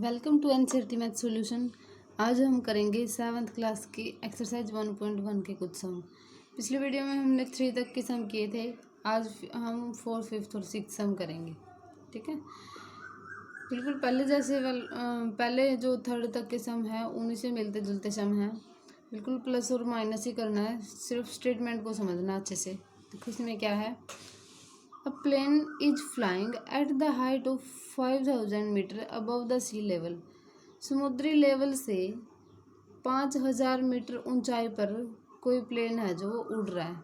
Welcome to NCERT math solution. आज हम करेंगे 7th क्लास की एक्सरसाइज 1.1 के कुछ सम। पिछले वीडियो में हमने 3 तक के सम किए थे। आज हम 4, 5 और 6 सम करेंगे। ठीक है, बिल्कुल पहले जैसे पहले जो 3rd तक के सम है उन्हीं से मिलते जुलते सम हैं। बिल्कुल प्लस और माइनस ही करना है, सिर्फ स्टेटमेंट को समझना अच्छे से। देखो इसमें क्या है। A plane is flying at the height of 5000 metre above the sea level। समुद्री लेवल से 5000 मीटर ऊंचाई पर कोई प्लेन है जो उड़ रहा है।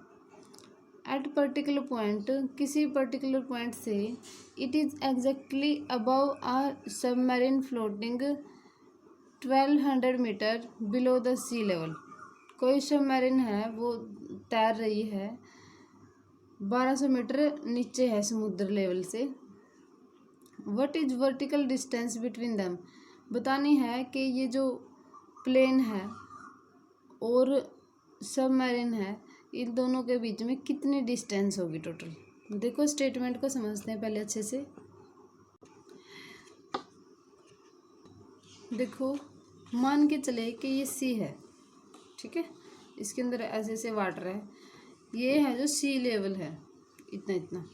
एट पर्टिकुलर पॉइंट, किसी पर्टिकुलर पॉइंट से, it is exactly above a submarine floating 1200 metre below the sea level. कोई सबमरीन है वो तैर रही है 1200 मीटर नीचे है समुद्र लेवल से। What is vertical distance between them, बतानी है कि ये जो प्लेन है और सबमरीन है इन दोनों के बीच में कितनी डिस्टेंस होगी टोटल। देखो स्टेटमेंट को समझते हैं पहले अच्छे से। देखो मान के चले कि ये सी है, ठीक है, इसके अंदर ऐसे ऐसे वाटर है, ये है जो सी लेवल है इतना इतना,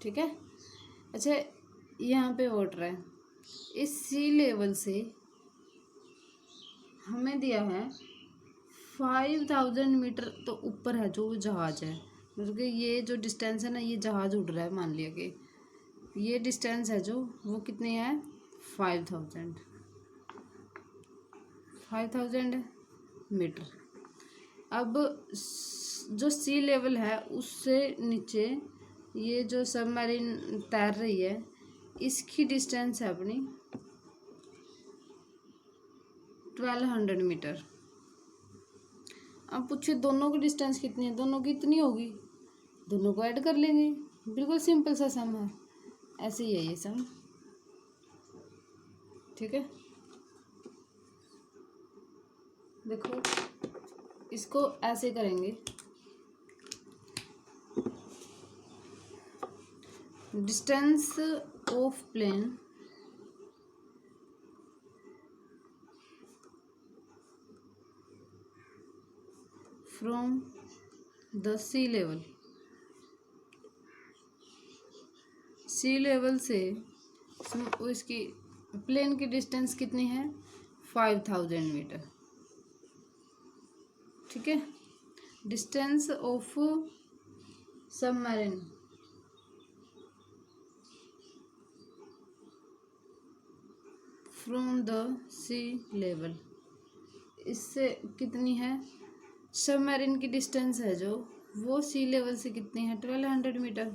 ठीक है। अच्छा यहाँ पे वाटर है, इस सी लेवल से हमें दिया है 5000 मीटर तो ऊपर है जो जहाज है, मतलब कि ये जो डिस्टेंस है ना, ये जहाज उड़ रहा है, मान लिया कि ये डिस्टेंस है जो वो कितनी है 5000 मीटर। अब जो सी लेवल है उससे नीचे ये जो सबमरीन तैर रही है इसकी डिस्टेंस है अपनी 1200 मीटर। अब पूछिए दोनों की डिस्टेंस कितनी है, दोनों की इतनी होगी, दोनों को ऐड कर लेंगे। बिल्कुल सिंपल सा सम है, ऐसे ही है ये सम, ठीक है। देखो इसको ऐसे करेंगे, distance of plane from the sea level, sea level से इसकी प्लेन की डिस्टेंस कितनी है 5000 मीटर, ठीक है। Distance of submarine from the sea level, इससे कितनी है, सबमरीन की डिस्टेंस है जो वो सी लेवल से कितनी है 1200 metre.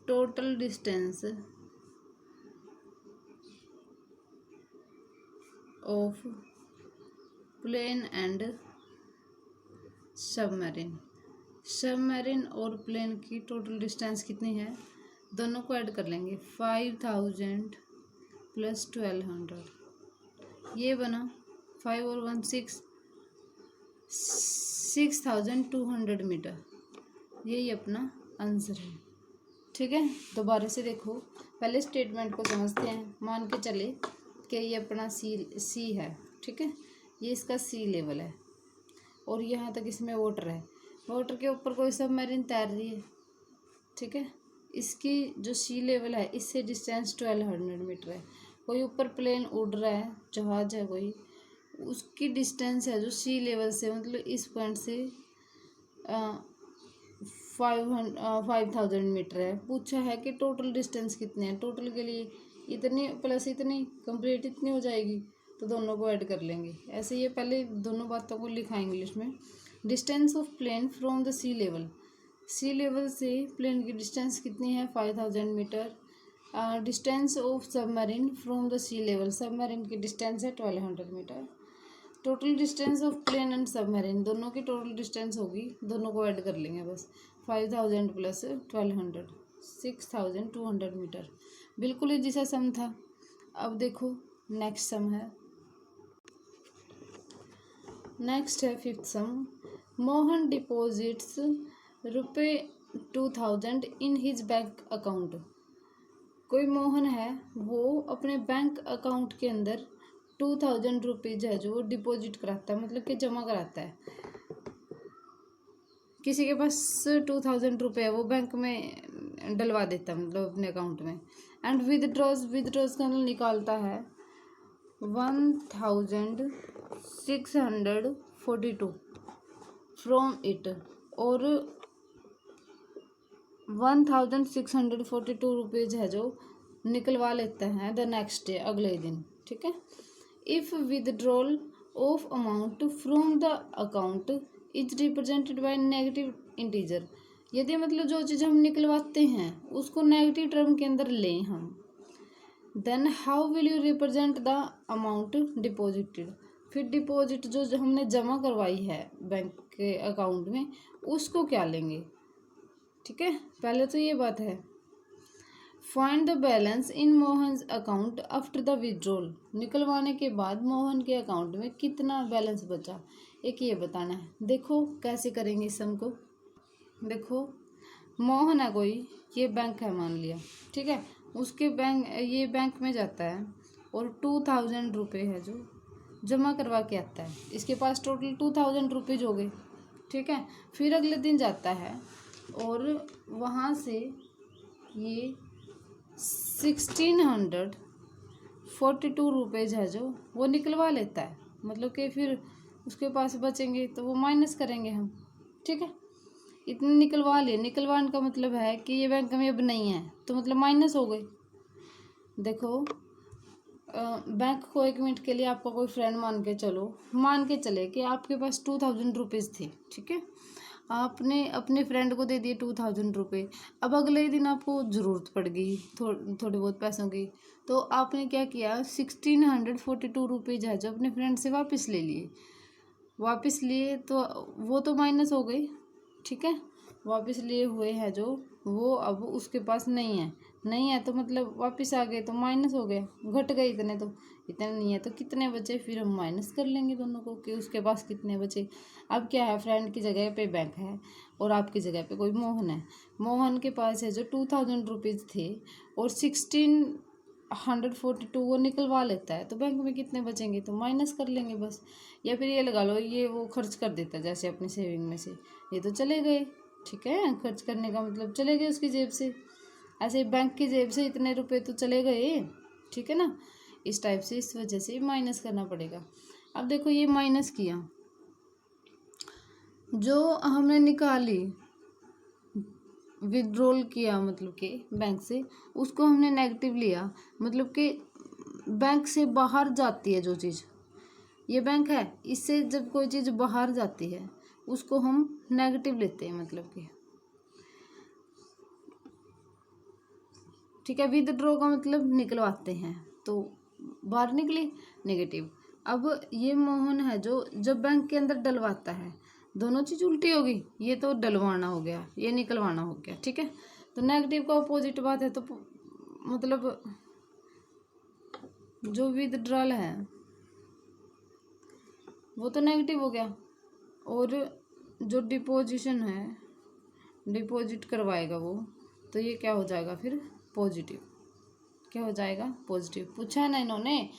Total distance of plane and submarine, submarine और प्लेन की टोटल डिस्टेंस कितनी है, दोनों को ऐड कर लेंगे 5000 प्लस 1200, ये बना 5 और 1 6, 6200 मीटर। यही अपना आंसर है, ठीक है। दोबारा से देखो, पहले स्टेटमेंट को समझते हैं। मान के चले कि ये अपना सी है, ठीक है, ये इसका सी लेवल है और यहाँ तक इसमें वाटर है, वाटर के ऊपर कोई सबमरीन तैर रही है, ठीक है। इसकी जो सी लेवल है इससे डिस्टेंस 1200 मीटर है। कोई ऊपर प्लेन उड़ रहा है, जहाज है कोई, उसकी डिस्टेंस है जो सी लेवल से, मतलब इस पॉइंट से 5000 मीटर है। पूछा है कि टोटल डिस्टेंस कितनी है, टोटल के लिए इतनी प्लस इतनी कंप्लीट इतनी हो जाएगी, तो दोनों को ऐड कर लेंगे। ऐसे ये पहले दोनों बातों को लिखा इंग्लिश में। Distance of plane from the sea level, sea level से प्लेन की डिस्टेंस कितनी है 5000 metre. Distance of submarine from the sea level, submarine की डिस्टेंस है 1200 metre. Total distance of plane and submarine, दोनों की टोटल डिस्टेंस होगी, दोनों को ऐड कर लेंगे बस। 5000 प्लस 1200, 6200 मीटर। बिल्कुल ही जैसा सम था। अब देखो नेक्स्ट सम है, नेक्स्ट है 5th sum. Mohan deposits ₹2000 in his bank account. कोई मोहन है, वो अपने बैंक अकाउंट के अंदर 2000 रुपीज़ है जो डिपॉजिट कराता है, मतलब कि जमा कराता है। किसी के पास 2000 रुपये है, वो बैंक में डलवा देता है, मतलब अपने अकाउंट में। एंड विदड्रॉज का मतलब निकालता है 1642 फ्रॉम इट, और 1642 रुपीज़ है जो निकलवा लेते हैं द नेक्स्ट डे, अगले दिन। ठीक है। If withdrawal of amount from the account is represented by negative integer, यदि मतलब जो चीज़ हम निकलवाते हैं उसको नेगेटिव टर्म के अंदर लें हम, then how will you represent the amount deposited, फिर डिपॉजिट जो हमने जमा करवाई है बैंक के अकाउंट में उसको क्या लेंगे। ठीक है, पहले तो ये बात है। Find the balance in Mohan's account after the withdrawal, निकलवाने के बाद मोहन के अकाउंट में कितना बैलेंस बचा, एक ये बताना है। देखो कैसे करेंगे इस सम को। देखो मोहन है कोई, ये बैंक है मान लिया, ठीक है, उसके ये बैंक में जाता है और 2000 रुपये है जो जमा करवा के आता है। इसके पास टोटल 2000 रुपीज़ हो गए। ठीक है, फिर अगले दिन जाता है और वहाँ से ये 1642 रुपीज़ है जो वो निकलवा लेता है, मतलब कि फिर उसके पास बचेंगे तो वो माइनस करेंगे हम। ठीक है, इतने निकलवा लिए, निकलवाने का मतलब है कि ये बैंक में अब नहीं है तो मतलब माइनस हो गए। देखो बैंक को 1 मिनट के लिए आपका कोई फ्रेंड मान के चले कि आपके पास 2000 रुपीज़ थे। ठीक है, आपने अपने फ्रेंड को दे दिए 2000 रुपये। अब अगले ही दिन आपको ज़रूरत पड़ गई थोड़े बहुत पैसों की, तो आपने क्या किया, 1642 रुपीज़ है जो अपने फ्रेंड से वापस लिए तो वो तो माइनस हो गई। ठीक है, वापस लिए हुए हैं जो वो अब उसके पास नहीं है तो मतलब वापस आ गए तो माइनस हो गया, घट गए इतने नहीं है तो कितने बचे, फिर हम माइनस कर लेंगे दोनों को कि उसके पास कितने बचे। अब क्या है, फ्रेंड की जगह पे बैंक है और आपकी जगह पे कोई मोहन है। मोहन के पास है जो 2000 रुपीज़ थे और 1642 वो निकलवा लेता है, तो बैंक में कितने बचेंगे तो माइनस कर लेंगे बस। या फिर ये लगा लो ये वो खर्च कर देता है जैसे अपनी सेविंग में से, ये तो चले गए। ठीक है, खर्च करने का मतलब चले गए उसकी जेब से, ऐसे बैंक की जेब से इतने रुपए तो चले गए। ठीक है ना, इस टाइप से, इस वजह से माइनस करना पड़ेगा। अब देखो ये माइनस किया, जो हमने निकाली विड्रॉल किया मतलब कि बैंक से, उसको हमने नेगेटिव लिया, मतलब कि बैंक से बाहर जाती है जो चीज़, ये बैंक है, इससे जब कोई चीज़ बाहर जाती है उसको हम नेगेटिव लेते हैं, मतलब कि। ठीक है, विदड्रॉ का मतलब निकलवाते हैं, तो बाहर निकली नेगेटिव। अब ये मोहन है जो जब बैंक के अंदर डलवाता है, दोनों चीज़ उल्टी होगी, ये तो डलवाना हो गया, ये निकलवाना हो गया। ठीक है, तो नेगेटिव का अपोजिट बात है, तो मतलब जो विदड्रॉल है वो तो नेगेटिव हो गया, और जो डिपोजिशन है, डिपॉजिट करवाएगा वो, तो ये क्या हो जाएगा फिर, पॉजिटिव। क्या हो जाएगा, पॉजिटिव। पूछा है ना इन्होंने,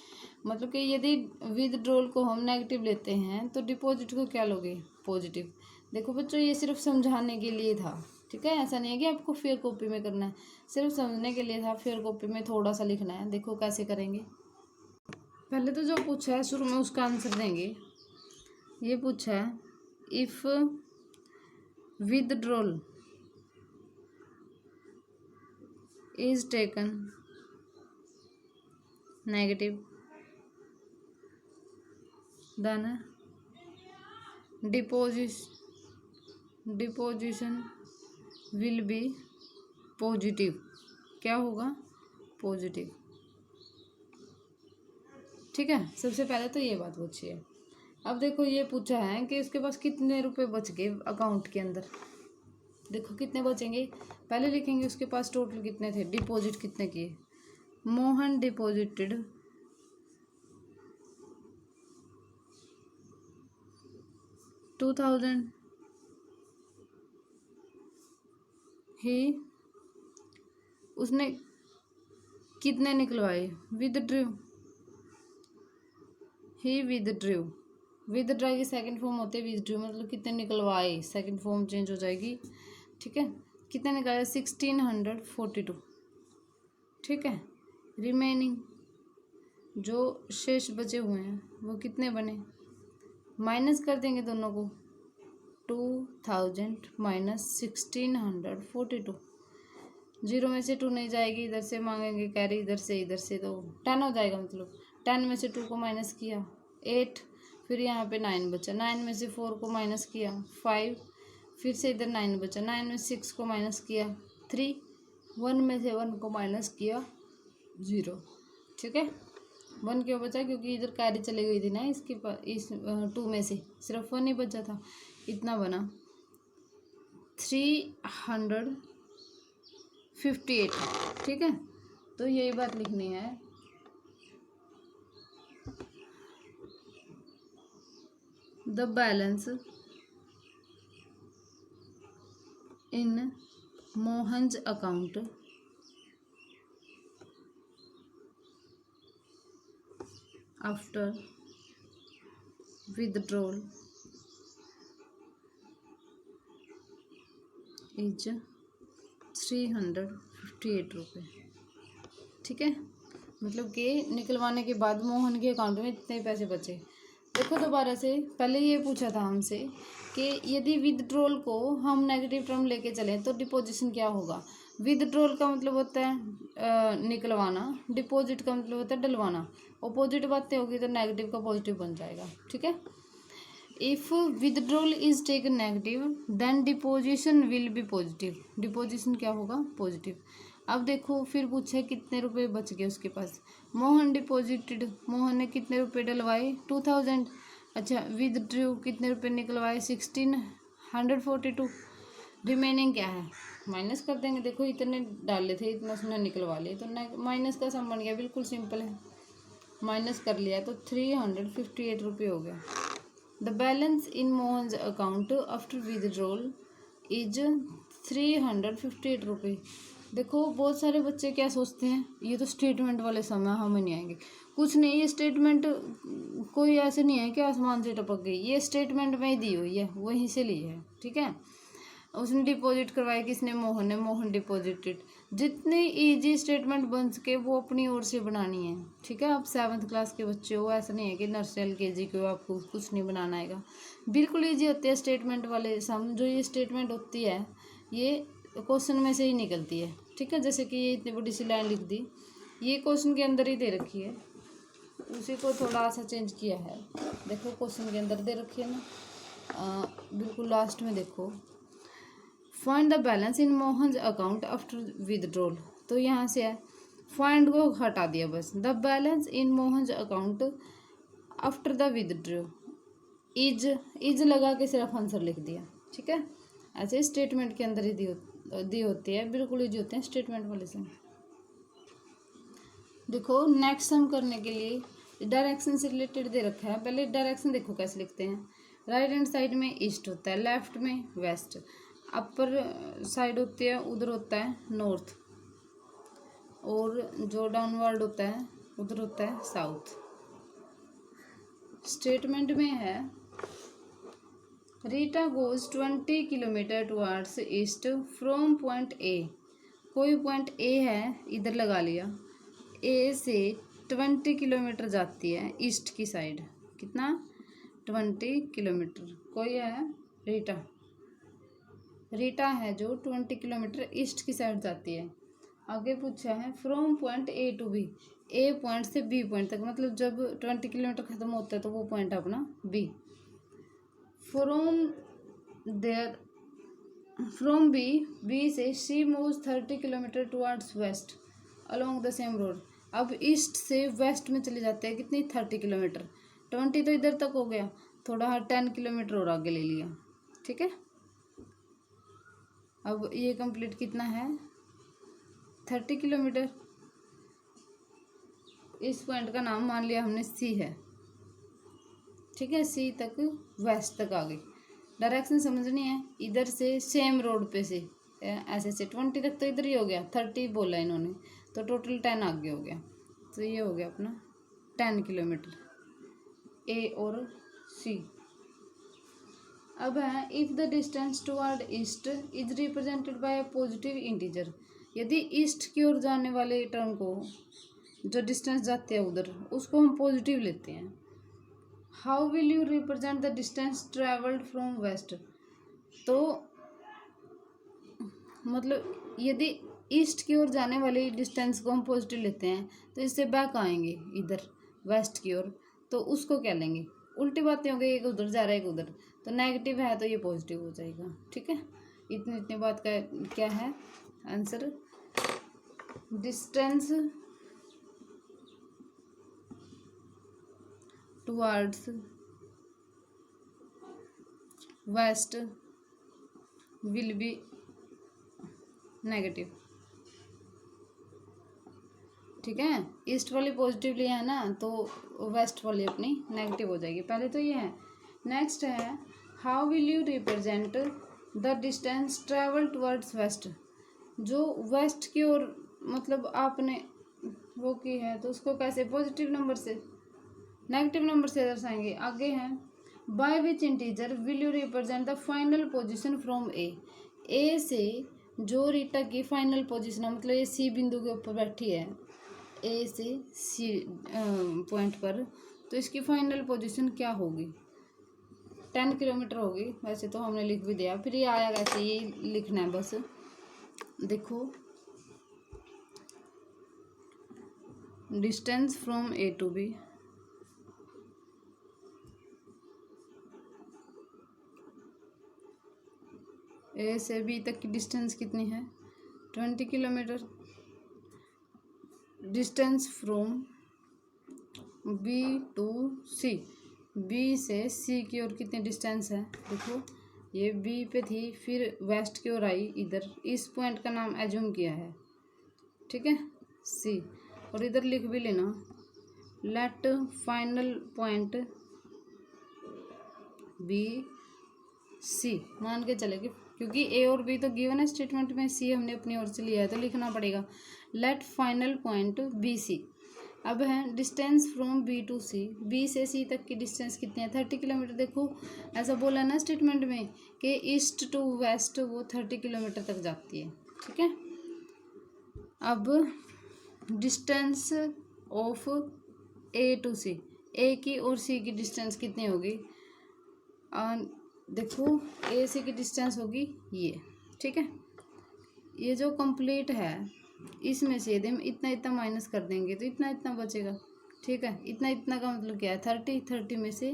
मतलब कि यदि विदड्रॉल को हम नेगेटिव लेते हैं तो डिपॉजिट को क्या लोगे, पॉजिटिव। देखो बच्चों ये सिर्फ समझाने के लिए था। ठीक है, ऐसा नहीं है कि आपको फेयर कॉपी में करना है, सिर्फ समझने के लिए था। फेयर कॉपी में थोड़ा सा लिखना है। देखो कैसे करेंगे, पहले तो जो पूछा है शुरू में उसका आंसर देंगे। ये पूछा है if withdrawal is taken negative then deposition will be positive. क्या होगा, पॉजिटिव। ठीक है, सबसे पहले तो ये बात पूछी है। अब देखो ये पूछा है कि उसके पास कितने रुपए बच गए अकाउंट के अंदर। देखो कितने बचेंगे, पहले लिखेंगे उसके पास टोटल कितने थे, डिपॉजिट कितने किए। मोहन डिपॉजिटेड 2000, ही उसने कितने निकलवाए, विदड्रू, ही विदड्रू। विदड्रा की सेकंड फॉर्म होती है विदड्रू, मतलब कितने निकलवाए, सेकंड फॉर्म चेंज हो जाएगी। ठीक है, कितने निकाले 1642। ठीक है, रिमेनिंग जो शेष बचे हुए हैं वो कितने बने, माइनस कर देंगे दोनों को, 2000 माइनस 1642। जीरो में से 2 नहीं जाएगी, इधर से मांगेंगे कैरी, इधर से तो 10 हो जाएगा। मतलब 10 में से 2 को माइनस किया 8, फिर यहाँ पे 9 बचा, 9 में से 4 को माइनस किया 5, फिर से इधर 9 बचा, 9 में 6 को माइनस किया 3, 1 में से 1 को माइनस किया 0। ठीक है, 1 क्यों बचा, क्योंकि इधर कैरी चली गई थी ना इसके पास, इस 2 में से सिर्फ 1 ही बचा था, इतना बना 358। ठीक है, तो यही बात लिखनी है। The balance in Mohan's account after withdrawal is 358 रुपये। ठीक है, मतलब कि निकलवाने के बाद मोहन के अकाउंट में इतने पैसे बचे। देखो दोबारा से, पहले ये पूछा था हमसे कि यदि विदड्रॉल को हम नेगेटिव टर्म लेके चलें तो डिपोजिशन क्या होगा। विदड्रॉल का मतलब होता है निकलवाना, डिपॉजिट का मतलब होता है डलवाना। अपोजिट बातें होगी तो नेगेटिव का पॉजिटिव बन जाएगा। ठीक है, if withdrawal is taken negative then deposition will be positive. Deposition क्या होगा, पॉजिटिव। अब देखो फिर पूछे कितने रुपए बच गए उसके पास। मोहन डिपॉजिटेड, मोहन ने कितने रुपए डलवाए 2000। अच्छा, विदड्रू कितने रुपए निकलवाए 1642। रिमेनिंग क्या है, माइनस कर देंगे। देखो इतने डाले थे, इतना उसने निकलवा लिए, तो माइनस का सम बन गया, बिल्कुल सिंपल है। माइनस कर लिया तो 358 रुपये हो गया। The balance in Mohan's account after withdrawal is 358 रुपये। देखो बहुत सारे बच्चे क्या सोचते हैं, ये तो स्टेटमेंट वाले समय हमें नहीं आएंगे। कुछ नहीं, ये स्टेटमेंट कोई ऐसे नहीं है कि आसमान से टपक गई, ये स्टेटमेंट में ही दी हुई है, वहीं से ली है। ठीक है, उसने डिपॉजिट करवाया, किसने, मोहन ने, मोहन डिपॉजिटेड। जितने इजी स्टेटमेंट बन सके वो अपनी ओर से बनानी है। ठीक है, आप 7th क्लास के बच्चे हो, ऐसा नहीं है कि नर्सरी LKG के हो आपको कुछ नहीं बनाना आएगा। बिल्कुल ईजी होते हैं स्टेटमेंट वाले सम। जो ये स्टेटमेंट होती है ये क्वेश्चन में से ही निकलती है। ठीक है, जैसे कि ये इतनी बड़ी सी लाइन लिख दी, ये क्वेश्चन के अंदर ही दे रखी है, उसी को थोड़ा सा चेंज किया है। देखो क्वेश्चन के अंदर दे रखी है ना, बिल्कुल लास्ट में देखो, find the balance in Mohan's account after withdrawal. तो यहाँ से है, फाइंड को हटा दिया बस, the balance in Mohan's account after the withdraw, is लगा के सिर्फ आंसर लिख दिया। ठीक है, ऐसे स्टेटमेंट के अंदर ही दी होती है, बिल्कुल ईजी होते हैं स्टेटमेंट वाले से। देखो नेक्स्ट सम करने के लिए डायरेक्शन से रिलेटेड दे रखा है। पहले डायरेक्शन देखो कैसे लिखते हैं। राइट हैंड साइड में ईस्ट होता है, लेफ्ट में वेस्ट, अपर साइड होती है उधर होता है नॉर्थ, और जो डाउनवर्ड होता है उधर होता है साउथ। स्टेटमेंट में है, Rita goes 20 kilometre towards east from point ए। कोई पॉइंट ए है, इधर लगा लिया, ए से 20 किलोमीटर जाती है ईस्ट की साइड। कितना, 20 किलोमीटर। कोई है रीटा, रीटा है जो 20 किलोमीटर ईस्ट की साइड जाती है। आगे पूछा है from point A to B, A point से बी पॉइंट तक, मतलब जब 20 किलोमीटर खत्म होता है तो वो पॉइंट है अपना बी। फ्रॉम बी से she moves 30 kilometre towards waste along the same road. अब ईस्ट से वेस्ट में चले जाते हैं, कितनी, 30 किलोमीटर। 20 तो इधर तक हो गया, थोड़ा 10 किलोमीटर और आगे ले लिया। ठीक है, अब ये कंप्लीट कितना है, 30 किलोमीटर। इस पॉइंट का नाम मान लिया हमने सी है। ठीक है, सी तक वेस्ट तक आ गई। डायरेक्शन समझनी है, इधर से सेम रोड पे से ऐसे 20 तक तो इधर ही हो गया, 30 बोला इन्होंने, तो टोटल 10 आगे हो गया। तो ये हो गया अपना 10 किलोमीटर ए और सी। अब है if the distance toward east is represented by a positive integer, यदि ईस्ट की ओर जाने वाले टर्म को, जो डिस्टेंस जाते हैं उधर, उसको हम पॉजिटिव लेते हैं। How will you represent the distance travelled from west, तो मतलब यदि ईस्ट की ओर जाने वाली डिस्टेंस को हम पॉजिटिव लेते हैं तो इससे बैक आएंगे इधर वेस्ट की ओर, तो उसको क्या लेंगे, उल्टी बातें हो गई, एक उधर जा रहा है एक उधर, तो नेगेटिव है तो ये पॉजिटिव हो जाएगा। ठीक है, इतनी बात का क्या है answer, distance towards waste will be negative. ठीक है, ईस्ट वाली पॉजिटिव लिया है ना, तो वेस्ट वाली अपनी नेगेटिव हो जाएगी। पहले तो ये है। नेक्स्ट है how will you represent the distance travel towards waste, जो वेस्ट की ओर मतलब आपने वो की है तो उसको कैसे, पॉजिटिव नंबर से, नेगेटिव नंबर से दर्शाएंगे। आगे है by which integer will you represent the final position from A से जो रीटा की फाइनल पोजीशन है, मतलब ये सी बिंदु के ऊपर बैठी है, ए से सी पॉइंट पर, तो इसकी फाइनल पोजीशन क्या होगी, 10 किलोमीटर होगी। वैसे तो हमने लिख भी दिया, फिर ये आया कैसे, ये लिखना है बस। देखो distance from A to B, A से बी तक की डिस्टेंस कितनी है, 20 kilometre. Distance from B to C, B से सी की ओर कितनी डिस्टेंस है, देखो ये बी पे थी, फिर वेस्ट की ओर आई इधर, इस पॉइंट का नाम एज्यूम किया है। ठीक है, सी, और इधर लिख भी लेना let final point B C, मान के चलेगी क्योंकि ए और बी तो गिवन है स्टेटमेंट में, सी हमने अपनी ओर से लिया है तो लिखना पड़ेगा let final point B C. अब है distance from B to C, B से सी तक की डिस्टेंस कितनी है, 30 किलोमीटर। देखो ऐसा बोला ना स्टेटमेंट में कि ईस्ट टू वेस्ट वो 30 किलोमीटर तक जाती है। ठीक है, अब distance of A to C, ए की और सी की डिस्टेंस कितनी होगी, देखो ए सी की डिस्टेंस होगी ये। ठीक है, ये जो कंप्लीट है इसमें से यदि हम इतना इतना माइनस कर देंगे तो इतना इतना बचेगा। ठीक है, इतना इतना का मतलब क्या है, 30 में से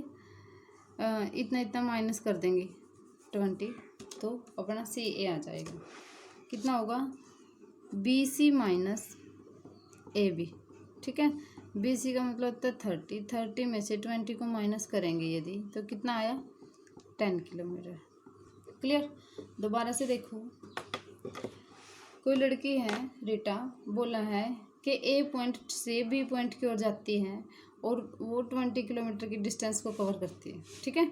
इतना इतना माइनस कर देंगे 20, तो अपना सी ए आ जाएगा। कितना होगा, B C minus A B. ठीक है, बी सी का मतलब होता है 30 में से 20 को माइनस करेंगे यदि, तो कितना आया, 10 किलोमीटर। क्लियर, दोबारा से देखो, कोई लड़की है रीटा, बोला है कि ए पॉइंट से बी पॉइंट की ओर जाती है और वो 20 किलोमीटर की डिस्टेंस को कवर करती है। ठीक है,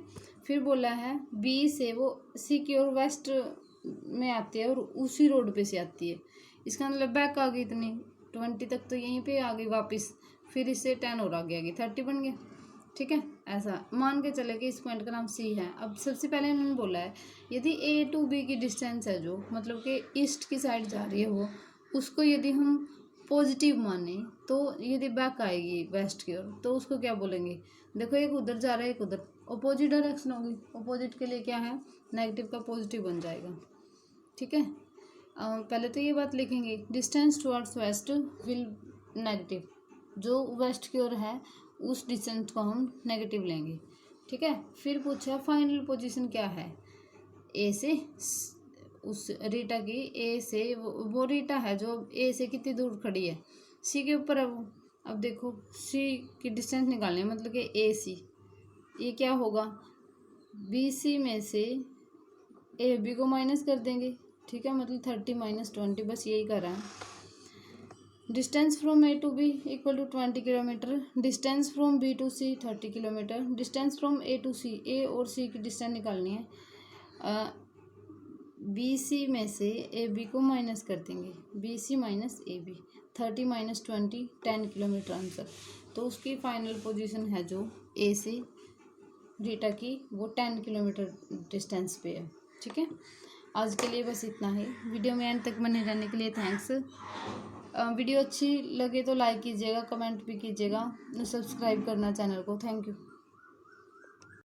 फिर बोला है बी से वो सी की ओर वेस्ट में आती है और उसी रोड पे से आती है, इसका मतलब बैक आ गई इतनी 20 तक, तो यहीं पे आ गई वापस, फिर इससे 10 और आगे आ गई 30 बन गया। ठीक है, ऐसा मान के चले कि इस पॉइंट का नाम सी है। अब सबसे पहले उन्होंने बोला है यदि ए टू बी की डिस्टेंस है जो मतलब कि ईस्ट की साइड जा रही है वो, उसको यदि हम पॉजिटिव माने तो यदि बैक आएगी वेस्ट की ओर तो उसको क्या बोलेंगे, देखो एक उधर जा रहा है एक उधर, अपोजिट डायरेक्शन होगी, अपोजिट के लिए क्या है, नेगेटिव का पॉजिटिव बन जाएगा। ठीक है, पहले तो ये बात लिखेंगे distance towards waste will negative, जो वेस्ट की ओर है उस डिस्टेंस को हम नेगेटिव लेंगे। ठीक है, फिर पूछा फाइनल पोजीशन क्या है, ए से उस रीटा की, ए से वो रीटा है जो ए से कितनी दूर खड़ी है, सी के ऊपर है वो। अब देखो सी की डिस्टेंस निकालनी है, मतलब कि ए सी, ये क्या होगा, बी सी में से ए बी को माइनस कर देंगे। ठीक है, मतलब 30 माइनस 20, बस यही कर रहा है। Distance from A to B equal to 20 kilometre, distance from B to C 30 kilometre, distance from A to C, A और सी की डिस्टेंस निकालनी है। बी सी में से ए बी को माइनस कर देंगे, B C minus A B, 30 minus 20, 10 kilometre answer. तो उसकी फाइनल पोजीशन है जो ए से रीटा की, वो 10 किलोमीटर डिस्टेंस पे है। ठीक है, आज के लिए बस इतना ही। वीडियो में एंड तक बने रहने के लिए थैंक्स। वीडियो अच्छी लगे तो लाइक कीजिएगा, कमेंट भी कीजिएगा, सब्सक्राइब करना चैनल को। Thank you.